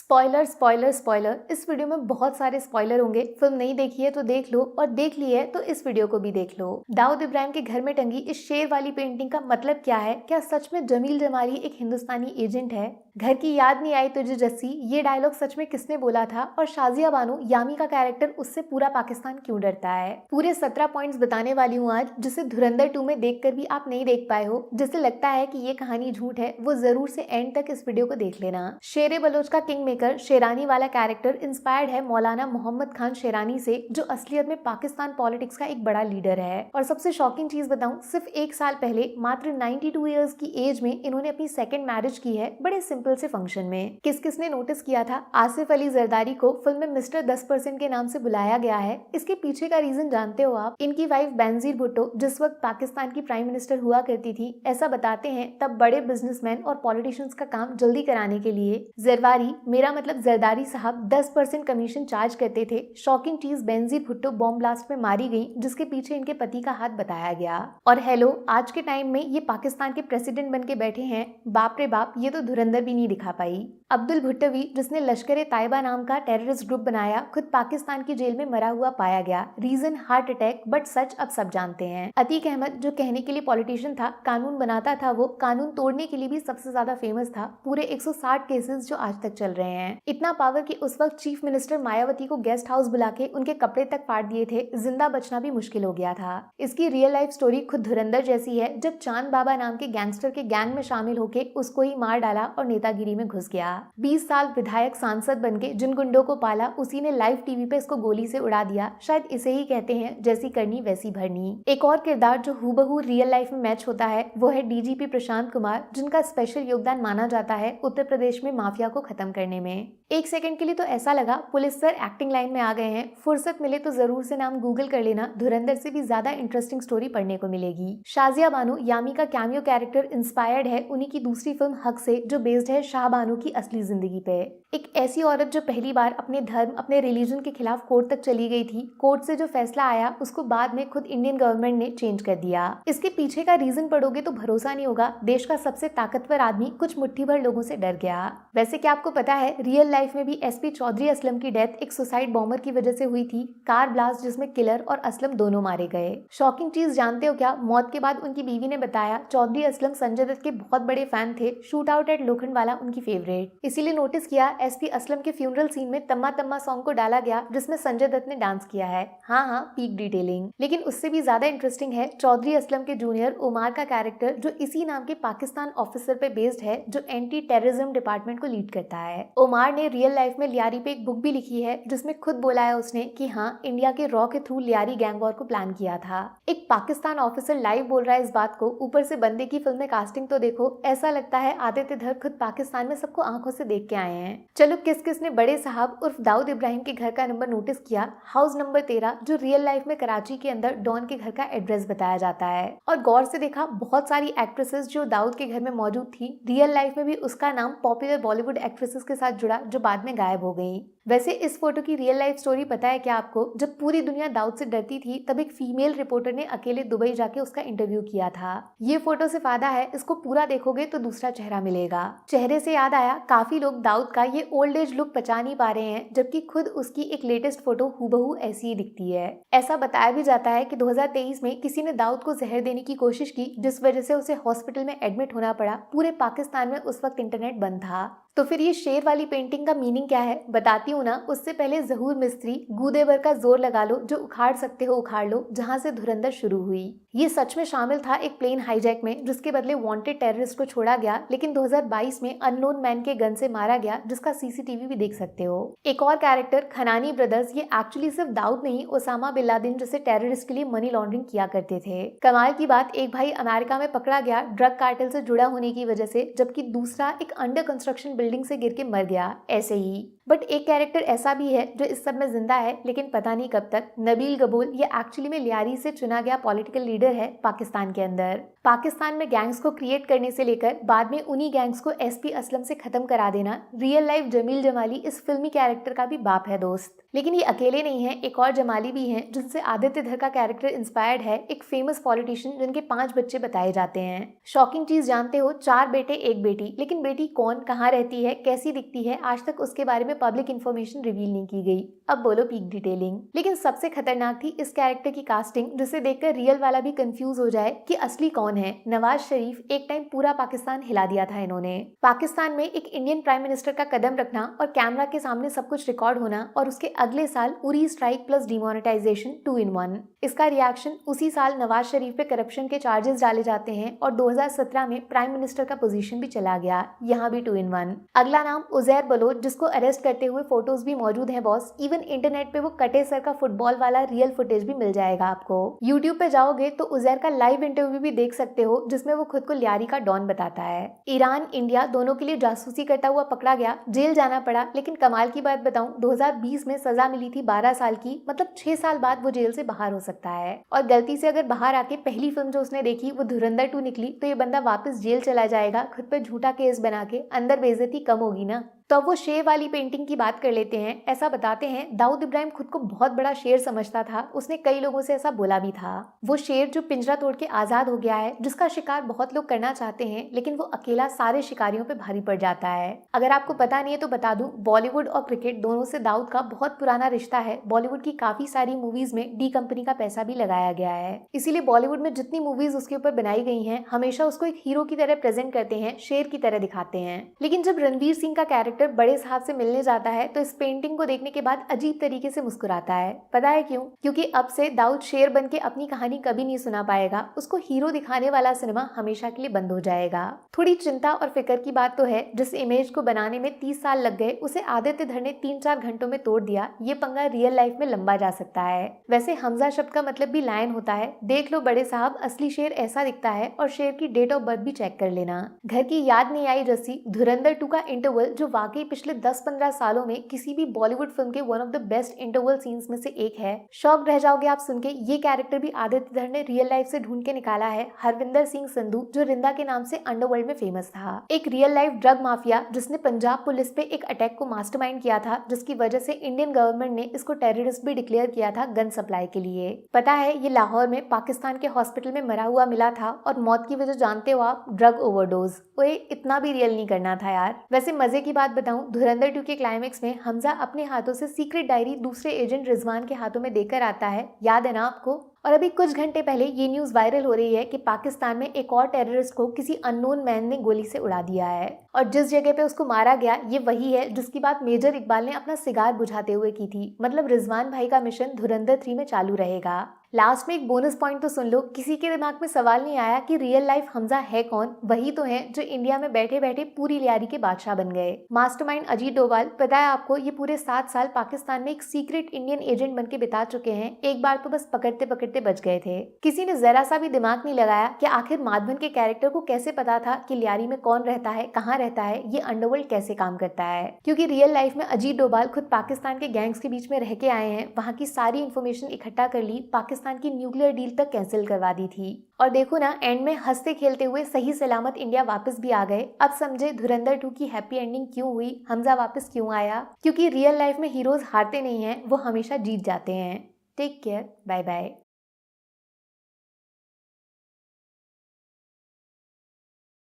Spoiler spoiler spoiler, इस video में बहुत सारे स्पॉइलर होंगे। फिल्म नहीं देखी है तो देख लो, और देख ली है तो इस वीडियो को भी देख लो। दाऊद इब्राहिम के घर में टंगी इस शेर वाली पेंटिंग का मतलब क्या है? क्या सच में जमील जमाली एक हिंदुस्तानी एजेंट है? घर की याद नहीं आई तुझे जस्सी, ये डायलॉग सच में किसने बोला था? और शाजिया बानो यामी का कैरेक्टर, उससे पूरा पाकिस्तान क्यों डरता है? पूरे 17 पॉइंट्स बताने वाली हूँ आज, जिसे धुरंधर 2 में देखकर भी आप नहीं देख पाए हो। जिसे लगता है कि ये कहानी झूठ है, वो जरूर से एंड तक इस वीडियो को देख लेना। शेर बलोच का किंग मेकर शेरानी वाला कैरेक्टर इंस्पायर्ड है मौलाना मोहम्मद खान शेरानी से, जो असलियत में पाकिस्तान पॉलिटिक्स का एक बड़ा लीडर है। और सबसे शॉकिंग चीज बताऊं, सिर्फ 1 साल पहले मात्र 92 ईयर्स की एज में इन्होंने अपनी सेकंड मैरिज की है, बड़े सिंपल से फंक्शन में। किस किसने नोटिस किया था आसिफ अली जरदारी को फिल्म में मिस्टर 10% के नाम से बुलाया गया है? इसके पीछे का रीजन जानते हो आप? इनकी वाइफ बेनजीर भुट्टो जिस वक्त पाकिस्तान की प्राइम मिनिस्टर हुआ करती थी, ऐसा बताते हैं तब बड़े बिजनेसमैन और पॉलिटिशियंस का काम जल्दी कराने के लिए जरवारी, मेरा मतलब जरदारी साहब 10% कमीशन चार्ज करते थे। शॉकिंग चीज, बेनजीर भुट्टो बॉम्ब ब्लास्ट में मारी गई, जिसके पीछे इनके पति का हाथ बताया गया। और हेलो, आज के टाइम में ये पाकिस्तान के प्रेसिडेंट बन के बैठे हैं। बाप रे बाप, ये तो धुरंधर भी नहीं दिखा पाई। अब्दुल भुट्टवी, जिसने लश्कर ए तायबा नाम का टेररिस्ट ग्रुप बनाया, खुद पाकिस्तान की जेल में मरा हुआ पाया गया। रीजन हार्ट अटैक, बट सच अब सब जानते हैं। अतीक अहमद, जो कहने के लिए पॉलिटिशियन था, कानून बनाता था, वो कानून तोड़ने के लिए भी सबसे ज्यादा फेमस था। पूरे 160 केसेस जो आज तक चल रहे हैं। इतना पावर कि उस वक्त चीफ मिनिस्टर मायावती को गेस्ट हाउस बुला के उनके कपड़े तक फाड़ दिए थे। जिंदा बचना भी मुश्किल हो गया था। इसकी रियल लाइफ स्टोरी खुद धुरंधर जैसी है, जब चांद बाबा नाम के गैंगस्टर के गैंग में शामिल होके उसको ही मार डाला और नेतागिरी में घुस गया। 20 साल विधायक सांसद बनके जिन गुंडों को पाला, उसी ने लाइव टीवी पे इसको गोली से उड़ा दिया। शायद इसे ही कहते हैं जैसी करनी वैसी भरनी। एक और किरदार जो हूबहू रियल लाइफ में मैच होता है, वो है डीजीपी प्रशांत कुमार, जिनका स्पेशल योगदान माना जाता है उत्तर प्रदेश में माफिया को खत्म करने में। एक सेकंड के लिए तो ऐसा लगा पुलिस सर एक्टिंग लाइन में आ गए हैं। फुर्सत मिले तो जरूर से नाम गूगल कर लेना, धुरंधर से भी ज्यादा इंटरेस्टिंग स्टोरी पढ़ने को मिलेगी। शाजिया बानो यामी का कैमियो कैरेक्टर इंस्पायर्ड है उन्हीं की दूसरी फिल्म हक से, जो बेस्ड है शाह बानो की असली जिंदगी पे। एक ऐसी औरत जो पहली बार अपने धर्म, अपने रिलीजन के खिलाफ कोर्ट तक चली गई थी। कोर्ट से जो फैसला आया उसको बाद में खुद इंडियन गवर्नमेंट ने चेंज कर दिया। इसके पीछे का रीजन पढ़ोगे तो भरोसा नहीं होगा, देश का सबसे ताकतवर आदमी कुछ मुट्ठी भर लोगों से डर गया। वैसे क्या आपको पता है, रियल लाइफ में भी एसपी चौधरी असलम की डेथ एक सुसाइड बॉम्बर की वजह से हुई थी। कार ब्लास्ट जिसमें किलर और असलम दोनों मारे गए। शॉकिंग चीज जानते हो क्या? मौत के बाद उनकी बीवी ने बताया चौधरी असलम संजय दत्त के बहुत बड़े फैन थे। शूट आउट एट लोखंड वाला उनकी फेवरेट। इसीलिए नोटिस किया एसपी असलम के फ्यूनरल सीन में तम्मा तम्मा सॉन्ग को डाला गया, जिसमें संजय दत्त ने डांस किया है। हाँ, पीक डिटेलिंग। लेकिन उससे भी ज्यादा इंटरेस्टिंग है चौधरी असलम के जूनियर उमार का कैरेक्टर, जो इसी नाम के पाकिस्तान ऑफिसर पे बेस्ड है, जो एंटी टेररिज्म डिपार्टमेंट को लीड करता है। उमार ने रियल लाइफ में लियारी पे एक बुक भी लिखी है, जिसमें खुद बोला है उसने कि हाँ, इंडिया के रॉ के थ्रू लियारी गैंग वॉर को प्लान किया था। एक पाकिस्तान ऑफिसर लाइव बोल रहा है इस बात को, ऊपर से बंदे की फिल्म में कास्टिंग तो देखो। ऐसा लगता है आदित्य धर खुद पाकिस्तान में सबको आंखों से देख के आए हैं। चलो, किस किस ने बड़े साहब उर्फ दाऊद इब्राहिम के घर का नंबर नोटिस किया? हाउस नंबर 13, जो रियल लाइफ में कराची के अंदर डॉन के घर का एड्रेस बताया जाता है। और गौर से देखा, बहुत सारी एक्ट्रेसेस जो दाऊद के घर में मौजूद थी, रियल लाइफ में भी उसका नाम पॉपुलर बॉलीवुड एक्ट्रेसेस के साथ जुड़ा, जो बाद में गायब हो गई। वैसे इस फोटो की रियल लाइफ स्टोरी पता है क्या आपको? जब पूरी दुनिया दाऊद से डरती थी, तब एक फीमेल रिपोर्टर ने अकेले दुबई जाके उसका इंटरव्यू किया था। ये फोटो से फायदा है, इसको पूरा देखोगे तो दूसरा चेहरा मिलेगा। चेहरे से याद आया, काफी लोग दाऊद का ये ओल्ड एज लुक पहचान नहीं पा रहे हैं, जबकि खुद उसकी एक लेटेस्ट फोटो हूबहू ऐसी ही दिखती है। ऐसा बताया भी जाता है कि 2023 में किसी ने दाऊद को जहर देने की कोशिश की, जिस वजह से उसे हॉस्पिटल में एडमिट होना पड़ा। पूरे पाकिस्तान में उस वक्त इंटरनेट बंद था। तो फिर ये शेर वाली पेंटिंग का मीनिंग क्या है, बताती हूँ ना। उससे पहले जहूर मिस्त्री, गूदे भर का जोर लगा लो, जो उखाड़ सकते हो उखाड़ लो, जहां से धुरंधर शुरू हुई। ये सच में शामिल था एक प्लेन हाईजैक में, जिसके बदले वांटेड टेररिस्ट को छोड़ा गया, लेकिन 2022 में अननोन मैन के गन से मारा गया, जिसका सीसीटीवी भी देख सकते हो। एक और कैरेक्टर खनानी ब्रदर्स, ये एक्चुअली सिर्फ दाऊद नहीं, ओसामा बिन लादेन जैसे टेररिस्ट के लिए मनी लॉन्ड्रिंग किया करते थे। कमाल की बात, एक भाई अमेरिका में पकड़ा गया ड्रग कार्टेल से जुड़ा होने की वजह से, जबकि दूसरा एक अंडर कंस्ट्रक्शन बिल्डिंग से गिर के मर गया ऐसे ही। बट एक कैरेक्टर ऐसा भी है जो इस सब में जिंदा है, लेकिन पता नहीं कब तक। नबील गबूल, ये एक्चुअली में लियारी से चुना गया पॉलिटिकल लीडर है पाकिस्तान के अंदर। पाकिस्तान में गैंग्स को क्रिएट करने से लेकर बाद में उन्हीं गैंग्स को एसपी असलम से खत्म करा देना, रियल लाइफ जमील जमाली इस फिल्मी कैरेक्टर का भी बाप है दोस्त। लेकिन ये अकेले नहीं है, एक और जमाली भी हैं जिनसे आदित्य धर का कैरेक्टर इंस्पायर्ड है, एक फेमस पॉलिटिशियन जिनके 5 बच्चे बताए जाते हैं। शॉकिंग चीज जानते हो, 4 बेटे 1 बेटी, लेकिन बेटी कौन, कहाँ रहती है, कैसी दिखती है, आज तक उसके बारे में पब्लिक इन्फॉर्मेशन रिवील नहीं की गई। अब बोलो पीक डिटेलिंग। लेकिन सबसे खतरनाक थी इस कैरेक्टर की कास्टिंग, जिसे देखकर रियल वाला भी कंफ्यूज हो जाए कि असली कौन है। नवाज शरीफ, एक टाइम पूरा पाकिस्तान हिला दिया था इन्होंने। पाकिस्तान में एक इंडियन प्राइम मिनिस्टर का कदम रखना और कैमरा के सामने सब कुछ रिकॉर्ड होना, और उसके अगले साल Uri strike plus demonetisation 2 in 1। इसका रिएक्शन उसी साल नवाज शरीफ पे करप्शन के चार्जेस डाले जाते हैं और 2017 में प्राइम मिनिस्टर का पोजीशन भी चला गया, यहाँ भी 2 in 1। अगला नाम उजैर बलोच, जिसको अरेस्ट करते हुए फोटोज भी मौजूद हैं बॉस। इवन इंटरनेट पे वो कटे सर का फुटबॉल वाला रियल फुटेज भी मिल जाएगा आपको। यूट्यूब पे जाओगे तो उजैर का लाइव इंटरव्यू भी देख सकते हो, जिसमें वो खुद को लियारी का डॉन बताता है। ईरान इंडिया दोनों के लिए जासूसी करता हुआ पकड़ा गया, जेल जाना पड़ा, लेकिन कमाल की बात बताऊं, 2020 में सजा मिली थी 12 साल की, मतलब 6 साल बाद वो जेल से बाहर हो सकता है। और गलती से अगर बाहर आके पहली फिल्म जो उसने देखी वो धुरंधर 2 निकली, तो ये बंदा वापस जेल चला जाएगा, खुद पे झूठा केस बना के। अंदर बेइज्जती कम होगी ना। तो अब वो शेर वाली पेंटिंग की बात कर लेते हैं। ऐसा बताते हैं दाऊद इब्राहिम खुद को बहुत बड़ा शेर समझता था, उसने कई लोगों से ऐसा बोला भी था। वो शेर जो पिंजरा तोड़ के आजाद हो गया है, जिसका शिकार बहुत लोग करना चाहते हैं, लेकिन वो अकेला सारे शिकारियों पे भारी पड़ जाता है। अगर आपको पता नहीं है तो बता दूं, बॉलीवुड और क्रिकेट दोनों से दाऊद का बहुत पुराना रिश्ता है। बॉलीवुड की काफी सारी मूवीज में डी कंपनी का पैसा भी लगाया गया है, इसीलिए बॉलीवुड में जितनी मूवीज उसके ऊपर बनाई गई हैं, हमेशा उसको एक हीरो की तरह प्रेजेंट करते हैं, शेर की तरह दिखाते हैं। लेकिन जब रणवीर सिंह का कैरेक्टर बड़े साहब से मिलने जाता है तो इस पेंटिंग को देखने के बाद अजीब तरीके से मुस्कुराता है। पता है क्यों? क्योंकि अब से दाऊद शेर बन के अपनी कहानी कभी नहीं सुना पाएगा, उसको हीरो दिखाने वाला सिनेमा हमेशा के लिए बंद हो जाएगा। थोड़ी चिंता और फिक्र की बात तो है, जिस इमेज को बनाने में 30 साल लग गए, उसे आदित्य धर ने 3-4 घंटों में तोड़ दिया। ये पंगा रियल लाइफ में लंबा जा सकता है। वैसे हमजा शब्द का मतलब भी लायन होता है। देख लो बड़े साहब, असली शेर ऐसा दिखता है, और शेर की डेट ऑफ बर्थ भी चेक कर लेना। घर की याद नहीं आई रस्सी, धुरंधर 2 का इंटरवल, जो वाकई पिछले 10-15 सालों में किसी भी बॉलीवुड फिल्म के one of the best interval scenes में से एक है। शॉक रह जाओगे आप सुन के। ये कैरेक्टर भी आदित्य धर ने रियल लाइफ से ढूंढ के निकाला है। हरविंदर सिंह संधू, जो रिंदा के नाम से अंडरवर्ल्ड में फेमस था, एक रियल लाइफ ड्रग माफिया जिसने पंजाब पुलिस पे एक अटैक को मास्टरमाइंड किया था, जिसकी वजह से इंडियन गवर्नमेंट ने इसको टेररिस्ट भी डिक्लेयर किया था गन सप्लाई के लिए। पता है, ये लाहौर में पाकिस्तान के हॉस्पिटल में मरा हुआ मिला था, और मौत की वजह जानते हो आप? Drug overdose. ओए, इतना भी रियल नहीं करना था यार। वैसे मजे की बात बताऊं, धुरंधर 2 के क्लाइमेक्स में हमजा अपने हाथों से सीक्रेट डायरी दूसरे एजेंट रिजवान के हाथों में देकर आता है, याद है ना आपको? और अभी कुछ घंटे पहले ये न्यूज वायरल हो रही है कि पाकिस्तान में एक और टेररिस्ट को किसी अननोन मैन ने गोली से उड़ा दिया है, और जिस जगह पे उसको मारा गया ये वही है जिसकी बात मेजर इकबाल ने अपना सिगार बुझाते हुए की थी। मतलब रिजवान भाई का मिशन धुरंधर 3 में चालू रहेगा। लास्ट में एक बोनस पॉइंट तो सुन लो, किसी के दिमाग में सवाल नहीं आया कि रियल लाइफ हमजा है कौन? वही तो है जो इंडिया में बैठे बैठे पूरी लियारी के बादशाह बन गए। मास्टरमाइंड अजीत डोभाल। पता है आपको, ये पूरे 7 साल पाकिस्तान में एक सीक्रेट इंडियन एजेंट बन के बिता चुके हैं। एक बार तो बस पकड़ते पकड़ते बच गए थे। किसी ने जरा सा भी दिमाग नहीं लगाया कि आखिर माधवन के कैरेक्टर को कैसे पता था कि लियारी में कौन रहता है, कहाँ रहता है, ये अंडरवर्ल्ड कैसे काम करता है। क्योंकि रियल लाइफ में अजीत डोभाल खुद पाकिस्तान के गैंग्स के बीच में रह के आए हैं, वहाँ की सारी इन्फॉर्मेशन इकट्ठा कर ली, पाकिस्तान की न्यूक्लियर डील तक कैंसिल करवा दी थी। और देखो ना, एंड में हंसते खेलते हुए सही सलामत इंडिया वापस भी आ गए। अब समझे धुरंधर 2 की हैप्पी एंडिंग क्यों हुई, हमजा वापस क्यों आया। क्योंकि रियल लाइफ में हीरोज हारते नहीं हैं, वो हमेशा जीत जाते हैं। Take care, bye bye.